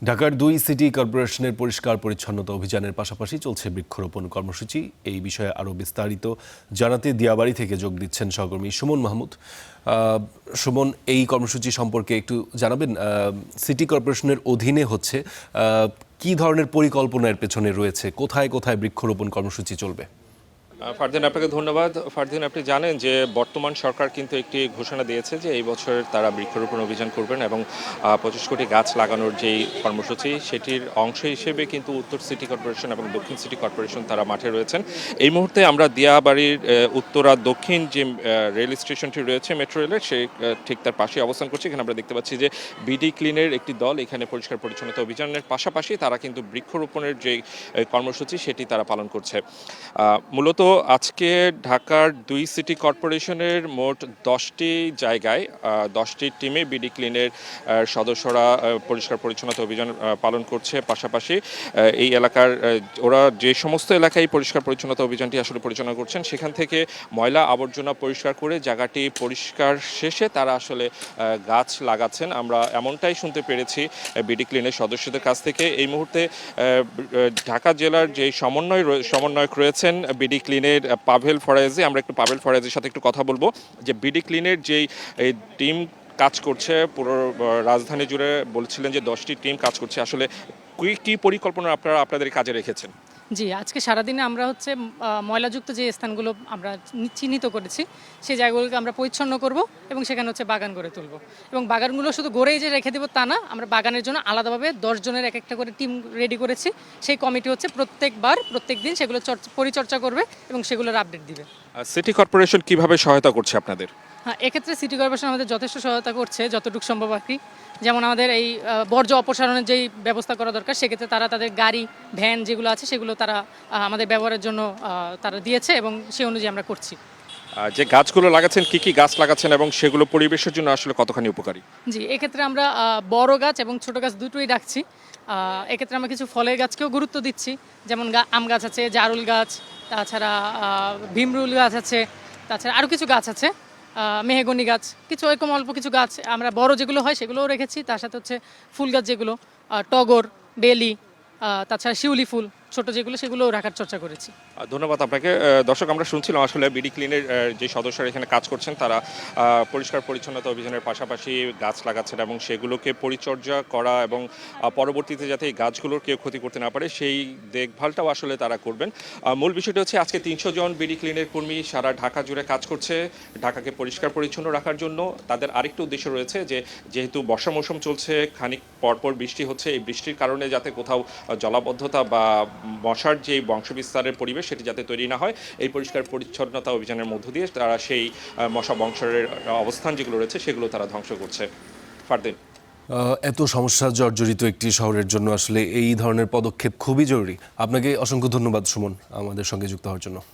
ঢাকার ২ সিটি কর্পোরেশনের পরিষ্কার পরিচ্ছন্নতা অভিযানের পাশাপাশি চলছে বৃক্ষরোপণ কর্মসূচি। এই বিষয়ে আরও বিস্তারিত জানাতে দিয়াবাড়ি থেকে যোগ দিচ্ছেন সহকর্মী সুমন মাহমুদ। সুমন, এই কর্মসূচি সম্পর্কে একটু জানাবেন। সিটি কর্পোরেশনের অধীনে হচ্ছে, কি ধরনের পরিকল্পনার পেছনে রয়েছে, কোথায় কোথায় বৃক্ষরোপণ কর্মসূচি চলবে? ফারদিন, আপনাকে ধন্যবাদ। ফারদিন, আপনি জানেন যে বর্তমান সরকার কিন্তু একটি ঘোষণা দিয়েছে যে এই বছর তারা বৃক্ষরোপণ অভিযান করবেন এবং 25 কোটি গাছ লাগানোর যেই কর্মসূচি সেটির অংশ হিসেবে কিন্তু উত্তর সিটি কর্পোরেশন এবং দক্ষিণ সিটি কর্পোরেশন তারা মাঠে রয়েছেন। এই মুহূর্তে আমরা দিয়াবাড়ির উত্তর আর দক্ষিণ যে রেল স্টেশনটি রয়েছে মেট্রো রেলের, সেই ঠিক তার পাশে অবস্থান করছি। এখানে আমরা দেখতে পাচ্ছি যে বিডি ক্লিনের একটি দল এখানে পরিষ্কার পরিচ্ছন্নতা অভিযানের পাশাপাশি তারা কিন্তু বৃক্ষরোপণের যে কর্মসূচি সেটি তারা পালন করছে। মূলত আজকে ঢাকার ২ সিটি কর্পোরেশনের মোট 10টি জায়গায় 10টি টিমে বিডি ক্লিনের সদস্যরা পরিষ্কার পরিচ্ছন্নতা অভিযান পালন করছে। পাশাপাশি এই এলাকার ওরা যে সমস্ত এলাকায় পরিষ্কার পরিচ্ছন্নতা অভিযানটি আসলে পরিচালনা করছেন সেখান থেকে ময়লা আবর্জনা পরিষ্কার করে জায়গাটি পরিষ্কার শেষে তারা আসলে গাছ লাগাচ্ছেন। আমরা এমনটাই শুনতে পেরেছি বিডি ক্লিনের সদস্যদের কাছ থেকে। এই মুহূর্তে ঢাকা জেলার যে সমন্বয়ক রয়েছেন বিডি ক্লিনের পাভেল ফরায়েজি, আমরা একটু পাভেল ফরায়েজির সাথে একটু কথা বলবো যে বিডি ক্লিনের যেই টিম কাজ করছে পুরো রাজধানী জুড়ে, বলছিলেন যে 10টি টিম কাজ করছে, আসলে কি পরিকল্পনা আপনারা আপনাদের কাজে রেখেছেন? জি, আজকে সারাদিনে আমরা হচ্ছে ময়লাযুক্ত যে স্থানগুলো আমরা চিহ্নিত করেছি সেই জায়গাগুলোকে আমরা পরিচ্ছন্ন করব এবং সেখানে হচ্ছে বাগান গড়ে তুলব। এবং বাগানগুলো শুধু গড়েই যে রেখে দেবো তা না, আমরা বাগানের জন্য আলাদাভাবে 10 জনের এক একটা করে টিম রেডি করেছি। সেই কমিটি হচ্ছে প্রত্যেক দিন সেগুলো পরিচর্যা করবে এবং সেগুলোর আপডেট দিবে। সিটি কর্পোরেশন কিভাবে সহায়তা করছে আপনাদের? হ্যাঁ, এক্ষেত্রে সিটি কর্পোরেশন আমাদের যথেষ্ট সহায়তা করছে যতটুকু সম্ভব আর কি। যেমন আমাদের এই বর্জ্য অপসারণের যেই ব্যবস্থা করা দরকার সেক্ষেত্রে তারা তাদের গাড়ি ভ্যান যেগুলো আছে সেগুলো তারা আমাদের ব্যবহারের জন্য তারা দিয়েছে এবং সেই অনুযায়ী আমরা করছি। যে গাছগুলো লাগাচ্ছেন কি কি গাছ লাগাচ্ছেন এবং সেগুলো পরিবেশের জন্য আসলে কতখানি উপকারী? জি, এক্ষেত্রে আমরা বড় গাছ এবং ছোট গাছ দুটোই রাখছি। এক্ষেত্রে আমরা কিছু ফলের গাছকেও গুরুত্ব দিচ্ছি, যেমন আম গাছ আছে, জারুল গাছ, তাছাড়া ভীমরুল গাছ আছে, তাছাড়া আরও কিছু গাছ আছে, মেহগনি গাছ, কিছু এরকম অল্প কিছু গাছ আমরা বড় যেগুলো হয় সেগুলোও রেখেছি। তার সাথে হচ্ছে ফুল গাছ যেগুলো টগর, বেলি, তাছাড়া শিউলি ফুল ছোট যেগুলো সেগুলোও রাখার চর্চা করেছি। ধন্যবাদ আপনাকে। দর্শক, আমরা শুনছিলাম আসলে বিডি ক্লিনের যে সদস্যরা এখানে কাজ করছেন তারা পরিষ্কার পরিচ্ছন্নতা অভিযানের পাশাপাশি গাছ লাগাচ্ছেন এবং সেগুলোকে পরিচর্যা করা এবং পরবর্তীতে যাতে এই গাছগুলোর কেউ ক্ষতি করতে না পারে সেই দেখভালটাও আসলে তারা করবেন। মূল বিষয়টা হচ্ছে আজকে 300 জন বিডি ক্লিনের কর্মী সারা ঢাকা জুড়ে কাজ করছে ঢাকাকে পরিষ্কার পরিচ্ছন্ন রাখার জন্য। তাদের আরেকটু উদ্দেশ্য রয়েছে যে যেহেতু বর্ষা মৌসুম চলছে, খানিক পরপর বৃষ্টি হচ্ছে, এই বৃষ্টির কারণে যাতে কোথাও জলাবদ্ধতা বা মশার যে বংশবিস্তারের পরিবেশ সেটি যাতে তৈরি না হয়, এই পরিষ্কার পরিচ্ছন্নতা অভিযানের মধ্য দিয়ে তারা সেই মশা বংশের অবস্থান যেগুলো রয়েছে সেগুলো তারা ধ্বংস করছে। ফারদিন, এত সমস্যা জর্জরিত একটি শহরের জন্য আসলে এই ধরনের পদক্ষেপ খুবই জরুরি। আপনাকে অসংখ্য ধন্যবাদ সুমন, আমাদের সঙ্গে যুক্ত হওয়ার জন্য।